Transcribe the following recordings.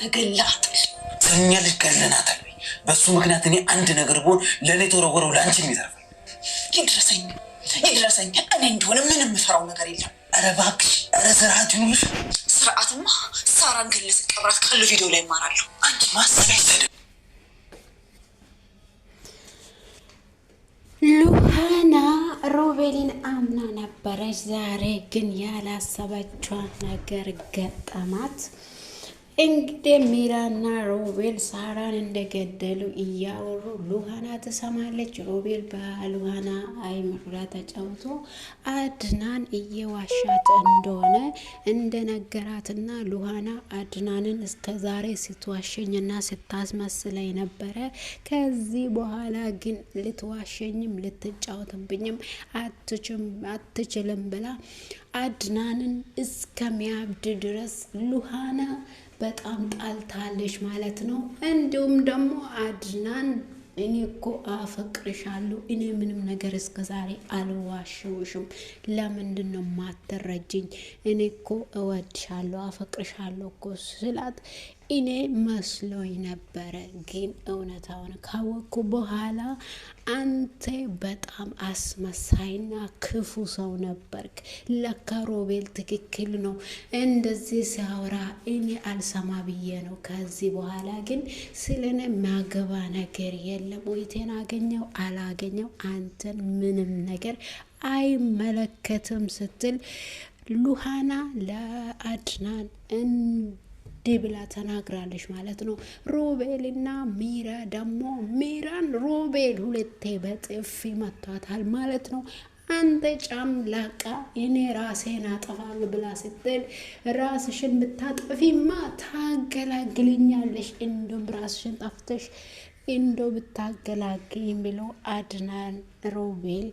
አንተ ገላት ተኛልሽ ገለናታል በሱ ምክንያት እኔ አንድ ነገር ብሆን ለኔ ተወረወረው ላንቺ ይዘርፋል ይድረሰኝ እኔ እንደሆነ ምንም ፈራው ነገር የለም ኧረ እባክሽ ኧረ ስርዓት ይኑርሽ ስርዓትማ ሳራን ገለስ ቀብራት ካለ ቪዲዮ ላይ ማራለሁ አንቺ ማሰብ አይሰደ ሉሃና ሮቤልን አምና ነበረች ዛሬ ግን ያላሰበችው ነገር ገጠማት እንግዲህ ሚራና ሮቤል ሳራን እንደገደሉ እያወሩ ሉሃና ትሰማለች ሮቤል በሉሃና አይምሮ ተጫውቶ አድናን እየዋሻት እንደሆነ እንደነገራትና ሉሃና አድናንን እስከዛሬ ስትዋሸኝና ስታስመስለኝ ነበረ ከዚህ በኋላ ግን ልትዋሸኝም ልትጫወትብኝም አትችልም ብላ አድናንን እስከሚያብድ ድረስ ሉሃና በጣም ጣልታለች ማለት ነው እንዲሁም ደግሞ አድናን እኔ እኮ አፈቅርሻለሁ እኔ ምንም ነገር እስከዛሬ አልዋሽውሽም ለምንድን ነው ማትረጅኝ እኔ እኮ እወድሻለሁ አፈቅርሻለሁ እኮ ስላት እኔ መስሎኝ ነበረ ግን እውነታውን ካወቅኩ በኋላ አንተ በጣም አስመሳይና ክፉ ሰው ነበርክ ለካ ሮቤል ትክክል ነው እንደዚህ ሲያወራ እኔ አልሰማ ብዬ ነው ከዚህ በኋላ ግን ስለኔ ማገባ ነገር የለም ወይቴን አገኘው አላገኘው አንተን ምንም ነገር አይመለከትም ስትል ሉሃና ለአድናን ብላ ተናግራለች ማለት ነው ሮቤልና ሚራ ደግሞ ሚራን ሮቤል ሁለቴ በጥፊ መቷታል ማለት ነው አንተ ጫምላቃ እኔ ራሴን አጠፋለሁ ብላ ስትል ራስሽን ብታጠፊማ ታገላግልኛለሽ እንደም ራስሽን ጠፍተሽ እንዶ ብታገላግኝ ብሎ አድናን ሮቤል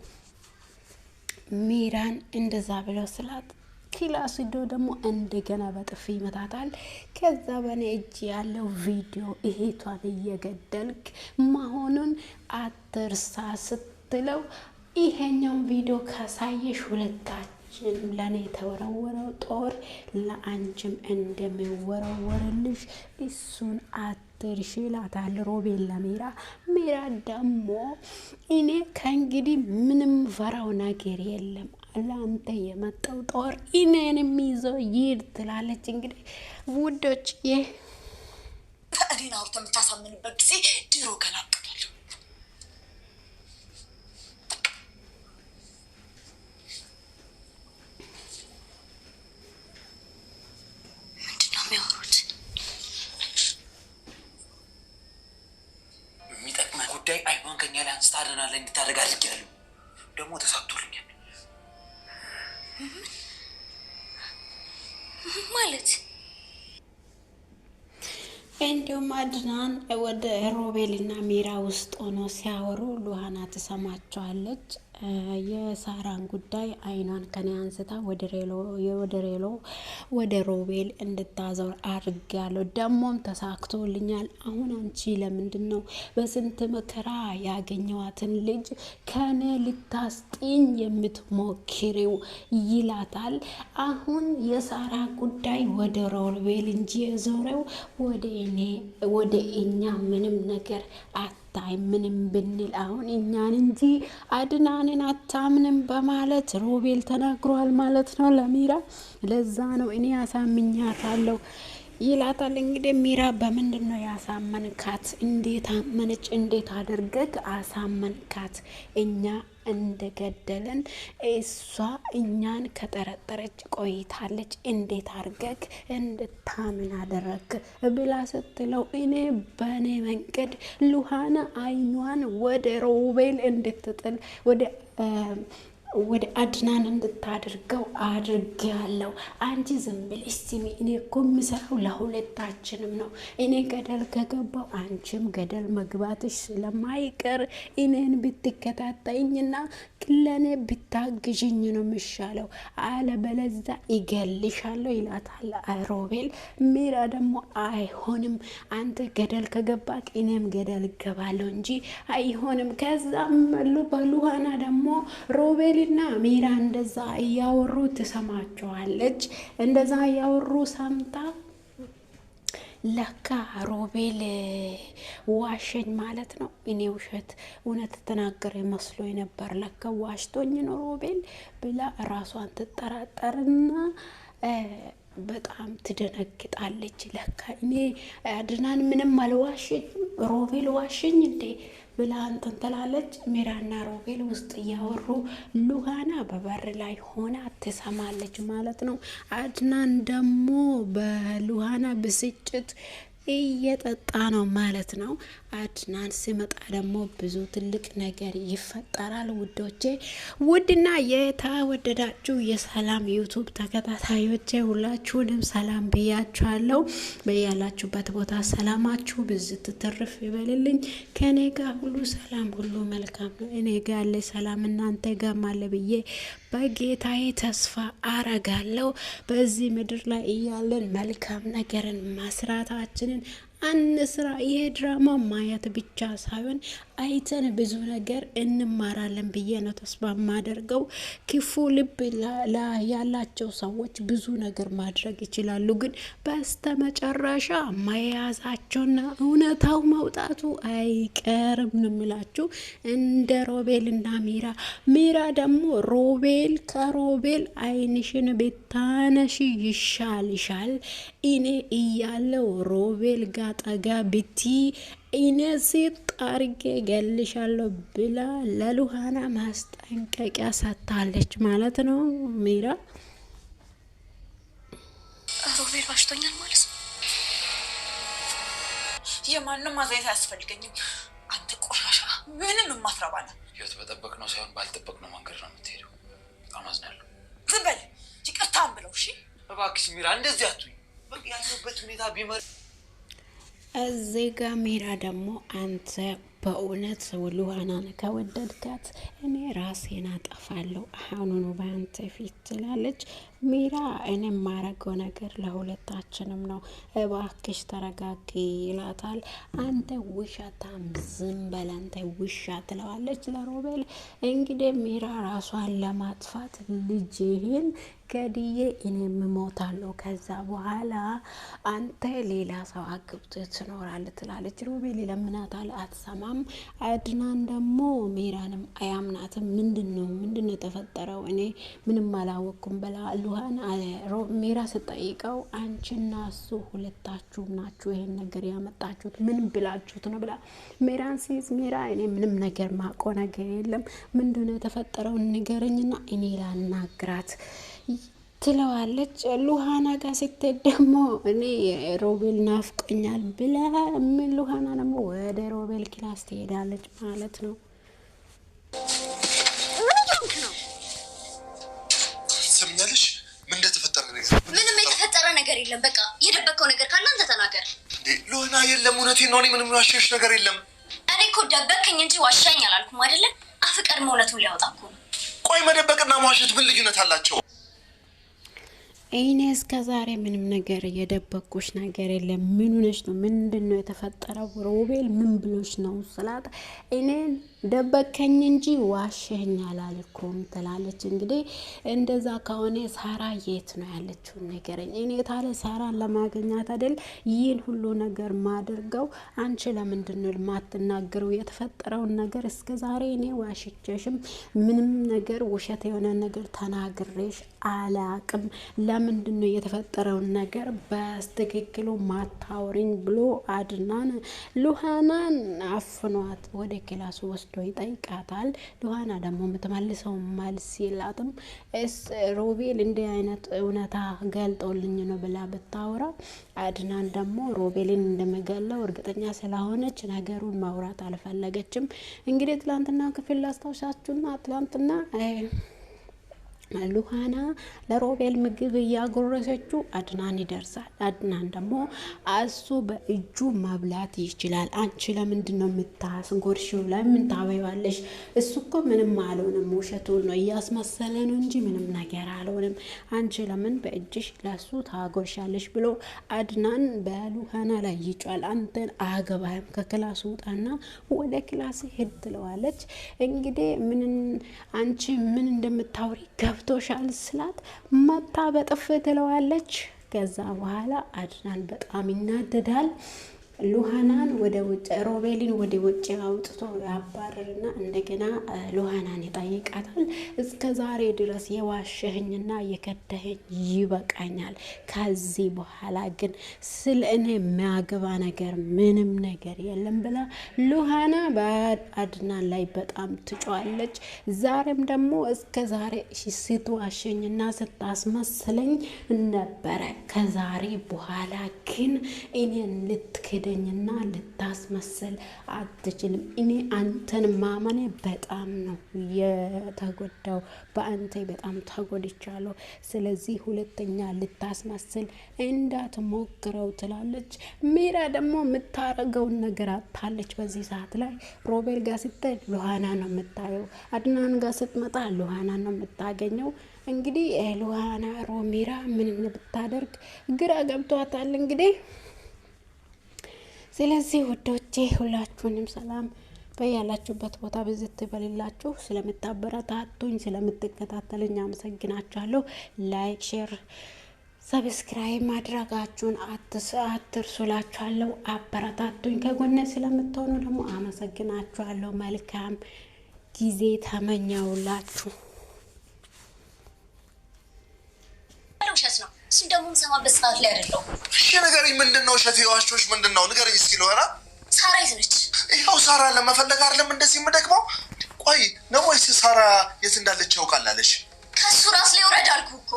ሚራን እንደዛ ብለው ስላት ክላስ ሄዶ ደግሞ እንደገና በጥፊ ይመታታል ከዛ በኔ እጅ ያለው ቪዲዮ እህቷን እየገደልክ መሆኑን አትርሳ ስትለው ይሄኛው ቪዲዮ ካሳየሽ ሁለታችን ለኔ ተወረወረው ጦር ለአንቺም እንደሚወረወርልሽ እሱን አትርሺ ይላታል ሮቤል ለሚራ ሚራ ደግሞ እኔ ከእንግዲህ ምንም ፈራው ነገር የለም ለአንተ የመጣው ጦር እኔንም ይዞ ይሄድ ትላለች እንግዲህ ውዶች ከእኔን አውርተ የምታሳምንበት ጊዜ ድሮ ገላቅላለሁ ምንድነው የሚያወሩት የሚጠቅመ ጉዳይ አይኗን ከኛ ላይ አንስታ አድናን ላይ እንድታደርግ አድርጊያለሁ ደግሞ ተሳክቶልኛል ማለት እንዲሁም አድናን ወደ ሮቤልና ሚራ ውስጥ ሆኖ ሲያወሩ ሉሃና ትሰማቸዋለች የሳራን ጉዳይ አይኗን ከኔ አንስታ ወደ ሮቤል እንድታዘው አድርጋለሁ ደሞም ተሳክቶልኛል አሁን አንቺ ለምንድነው በስንት መከራ ያገኘዋትን ልጅ ከኔ ልታስጥኝ የምትሞክሪው ይላታል አሁን የሳራ ጉዳይ ወደ ሮቤል እንጂ የዞረው ወደ እኛ ምንም ነገር ምንም ብንል አሁን እኛን እንጂ አድናንን አታምንም በማለት ሮቤል ተናግሯል ማለት ነው ለሚራ ለዛ ነው እኔ ያሳምኛታለሁ ይላታል እንግዲህ ሚራ በምንድነው ያሳመንካት እንዴት አመነች እንዴት አድርገህ አሳመንካት እኛ እንደገደለን እሷ እኛን ከጠረጠረች ቆይታለች እንዴት አድርገህ እንድታምን አደረክ ብላ ስትለው እኔ በኔ መንገድ ሉሃና አይኗን ወደ ሮቤል እንድትጥል ወደ አድናን እንድታደርገው አድርጌያለሁ አንቺ ዝም ብለሽ ስሚ እኔ እኮ የምሰራው ለሁለታችንም ነው እኔ ገደል ከገባው አንቺም ገደል መግባትሽ ስለማይቀር እኔን ብትከታተይኝና ለኔ ብታግዥኝ ነው የሚሻለው አለበለዚያ ይገልሻለሁ ይላታል ሮቤል ሚራ ደግሞ አይሆንም አንተ ገደል ከገባክ እኔም ገደል እገባለሁ እንጂ አይሆንም ከዛም በሉሃና ደግሞ ሮቤል ና ሚራ እንደዛ እያወሩ ትሰማቸዋለች እንደዛ እያወሩ ሰምታ ለካ ሮቤል ዋሸኝ ማለት ነው። እኔ ውሸት እውነት ተናገረ መስሎኝ ነበር። ለካ ዋሽቶኝ ነው ሮቤል ብላ ራሷን ትጠራጠርና በጣም ትደነግጣለች። ለካ እኔ አድናን ምንም አልዋሸኝም ሮቤል ዋሸኝ እንዴ ብላ እንትን ትላለች። ሚራና ሮቤል ውስጥ እያወሩ ሉሃና በበር ላይ ሆና ትሰማለች ማለት ነው። አድናን ደግሞ በሉሃና ብስጭት እየጠጣ ነው ማለት ነው። አድናን ሲመጣ ደግሞ ብዙ ትልቅ ነገር ይፈጠራል። ውዶቼ ውድና የተወደዳችሁ የሰላም ዩቱብ ተከታታዮቼ ሁላችሁንም ሰላም ብያችኋለሁ። በያላችሁበት ቦታ ሰላማችሁ ብዝት ትርፍ ይበልልኝ። ከኔ ጋር ሁሉ ሰላም ሁሉ መልካም ነው። እኔ ጋር ያለ ሰላም እናንተ ጋር አለ ብዬ በጌታዬ ተስፋ አረጋለሁ። በዚህ ምድር ላይ እያለን መልካም ነገርን ማስራታችንን አንስራ። ይሄ ድራማ ማየት ብቻ ሳይሆን አይተን ብዙ ነገር እንማራለን ብዬ ነው ተስፋ ማደርገው። ክፉ ልብ ያላቸው ሰዎች ብዙ ነገር ማድረግ ይችላሉ፣ ግን በስተመጨረሻ መያዛቸውና እውነታው መውጣቱ አይቀርም ነው የሚላችሁ። እንደ ሮቤልና ሚራ ደግሞ ከሮቤል አይንሽን ቤታነሽ ይሻልሻል እኔ እያለው ሮቤል ጋር ጠጋ ብቲ እኔ ሴት አርጌ ገልሻለሁ ብላ ለሉሃና ማስጠንቀቂያ ሰጥታለች ማለት ነው። ሚራ ሮቤል ዋሽቶኛል ማለት ነው። የማንም ማዘይት አያስፈልገኝም። አንተ ቆሻሻ ምንም የማትረባ ነህ። ህይወት በጠበቅነው ሳይሆን ባልጠበቅነው መንገድ ነው የምትሄደው። በጣም አዝናለሁ። ዝም በል ይቅርታም ብለው። እሺ እባክሽ ሚራ እንደዚህ አትሁኝ። በቃ ያለሁበት ሁኔታ ቢመር እዚህ ጋ ሚራ ደግሞ አንተ በእውነት ሉሃናን ከወደድካት እኔ ራሴን አጠፋለሁ አሁኑኑ በአንተ ፊት ትላለች ሚራ። እኔ የማረገው ነገር ለሁለታችንም ነው፣ እባክሽ ተረጋጊ ይላታል። አንተ ውሸታም ዝም በል አንተ ውሻ ትለዋለች ለሮቤል። እንግዲህ ሚራ ራሷን ለማጥፋት ልጅህን ገድዬ እኔም እሞታለሁ፣ ከዛ በኋላ አንተ ሌላ ሰው አግብተህ ትኖራለህ ትላለች። ሮቤል ይለምናታል፣ አትሰማም። አድናን ደግሞ ሚራንም አያምናትም። ምንድነው የተፈጠረው? እኔ ምንም አላወቅኩም ብላ ሉሃን ሚራ ስጠይቀው አንቺና እሱ ሁለታችሁ ናችሁ ይሄን ነገር ያመጣችሁት፣ ምን ብላችሁት ነው ብላ ሚራን ሲዝ ሚራ እኔ ምንም ነገር ማቆ ነገር የለም፣ ምንድነው የተፈጠረው ንገረኝና እኔ ላናግራት ትለዋለች። ሉሃና ጋር ስትሄድ ደግሞ እኔ ሮቤል ናፍቆኛል ብላ ሉሃና ደግሞ ወደ ሮቤል ክላስ ትሄዳለች ማለት ነው። ሰምኛለሽ? ምን እንደተፈጠረ ነገር? ምንም የተፈጠረ ነገር የለም። በቃ የደበቀው ነገር ካለ አንተ ተናገር። ሉሃና የለም፣ እውነቴን ነው። እኔ ምንም ዋሸሽ ነገር የለም። እኔ እኮ ደበቅኝ እንጂ ዋሻኝ አላልኩም አይደለ? አፍ ቀድሞ እውነቱን ሊያወጣ እኮ ነው። ቆይ መደበቅና መዋሸት ምን ልዩነት አላቸው? እኔ እስከ ዛሬ ምንም ነገር የደበኩሽ ነገር የለም። ምን ሆነሽ ነው? ምንድነው የተፈጠረው? ሮቤል ምን ብሎሽ ነው ስላት እኔን ደበከኝ እንጂ ዋሸኝ አላልኩም ትላለች። እንግዲህ እንደዛ ከሆነ ሳራ የት ነው ያለችው ነገረኝ። እኔ ታለ ሳራን ለማግኘት አይደል ይህን ሁሉ ነገር ማድርገው? አንቺ ለምንድን ነው የማትናገረው የተፈጠረውን ነገር? እስከ ዛሬ እኔ ዋሽቼሽም ምንም ነገር ውሸት የሆነ ነገር ተናግሬሽ አላቅም። ለምንድን ነው የተፈጠረውን ነገር በትክክሉ ማታወሪኝ ብሎ አድናን ሉሃናን አፍኗት ወደ ክላሱ ወስዶ ይጠይቃታል። ሉሃና ደግሞ የምትመልሰው መልስ የላትም። ሮቤል እንዲህ አይነት እውነታ ገልጦልኝ ነው ብላ ብታወራ አድናን ደግሞ ሮቤልን እንደመገለው እርግጠኛ ስለሆነች ነገሩን ማውራት አልፈለገችም። እንግዲህ ትላንትና ክፍል ላስታውሳችሁና ትላንትና ሉሃና ለሮቤል ምግብ እያጎረሰችው አድናን ይደርሳል። አድናን ደግሞ እሱ በእጁ መብላት ይችላል። አንቺ ለምንድን ነው የምታስጎርሺው? ለምን ታበይዋለሽ? እሱ እኮ ምንም አልሆንም፣ ውሸቱን ነው እያስመሰለ ነው እንጂ ምንም ነገር አልሆንም። አንቺ ለምን በእጅሽ ለሱ ታጎርሻለሽ ብሎ አድናን በሉሃና ላይ ይጫል። አንተን አገባህም፣ ከክላሱ ውጣና ወደ ክላስ ሄድ ትለዋለች። እንግዲህ አንቺ ምን እንደምታወሪ ገብቶሻል ስላት መታ በጥፍ ትለዋለች። ከዛ በኋላ አድናን በጣም ይናደዳል። ሉሃናን ወደ ውጭ ሮቤልን ወደ ውጭ አውጥቶ ያባረርና እንደገና ሉሃናን ይጠይቃታል። እስከ ዛሬ ድረስ የዋሸኸኝና የከደኸኝ ይበቃኛል። ከዚህ በኋላ ግን ስለ እኔ የሚያገባ ነገር ምንም ነገር የለም ብላ ሉሃና በአድናን ላይ በጣም ትጮዋለች። ዛሬም ደግሞ እስከ ዛሬ ስትዋሸኝና ስታስመስለኝ ነበረ። ከዛሬ በኋላ ግን እኔን ልትክደኝና ልታስመስል አትችልም። እኔ አንተን ማመኔ በጣም ነው የተጎዳው፣ በአንተ በጣም ተጎድቻለሁ። ስለዚህ ሁለተኛ ልታስመስል እንዳትሞክረው ትላለች። ሚራ ደግሞ የምታረገውን ነገር አታለች። በዚህ ሰዓት ላይ ሮቤል ጋር ስትሄድ ሉሃና ነው የምታየው፣ አድናን ጋር ስትመጣ ሉሃና ነው የምታገኘው። እንግዲህ ሉሃና ሮሚራ ምን ብታደርግ ግራ ገብቷታል እንግዲህ። ስለዚህ ውዶቼ ሁላችሁንም ሰላም በያላችሁበት ቦታ ብዝት ይበልላችሁ። ስለምታበረታቱኝ ስለምትከታተሉኝ አመሰግናችኋለሁ። ላይክ፣ ሼር፣ ሰብስክራይብ ማድረጋችሁን አትርሱላችኋለሁ። አበረታቱኝ። ከጎኔ ስለምትሆኑ ደግሞ አመሰግናችኋለሁ። መልካም ጊዜ ተመኛውላችሁ። ውሸት ነው። እሱን ደግሞ የምሰማበት ሰዓት ላይ አይደለሁም። እሺ ንገረኝ፣ ምንድን ነው ውሸት? የዋሾች ምንድን ነው ንገረኝ እስኪ። ሉሃና ሳራ የት ነች? ይኸው ሳራ ለመፈለግ አይደለም እንደዚህ የምደክመው። ቆይ ነው ወይስ ሳራ የት እንዳለች ያውቃል አለሽ? ከሱ ራስ ላይ ወረድ አልኩህ እኮ።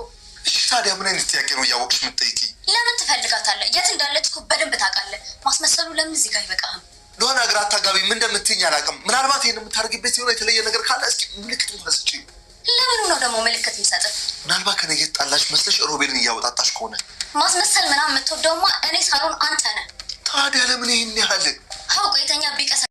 እሺ ታዲያ ምን አይነት ጥያቄ ነው እያወቅሽ የምትጠይቂኝ? ለምን ትፈልጋታለህ? የት እንዳለች እኮ በደንብ ታውቃለህ። ማስመሰሉ ለምን እዚህ ጋር አይበቃህም? ሉሃና ግራ አታጋቢ። ምን እንደምትይኝ አላውቅም። ምናልባት ይሄን የምታደርጊበት የሆነ የተለየ ነገር ካለ እስኪ ምልክት እንኳን ለምኑ ነው ደግሞ ምልክት የሚሰጥህ? ምናልባት ከኔ እየተጣላሽ መስለሽ ሮቤልን እያወጣጣሽ ከሆነ ማስመሰል ምናምን የምትወደውማ እኔ ሳልሆን አንተ ነህ። ታዲያ ለምን ይሄን ያህል አውቆ የተኛ ቢቀሰ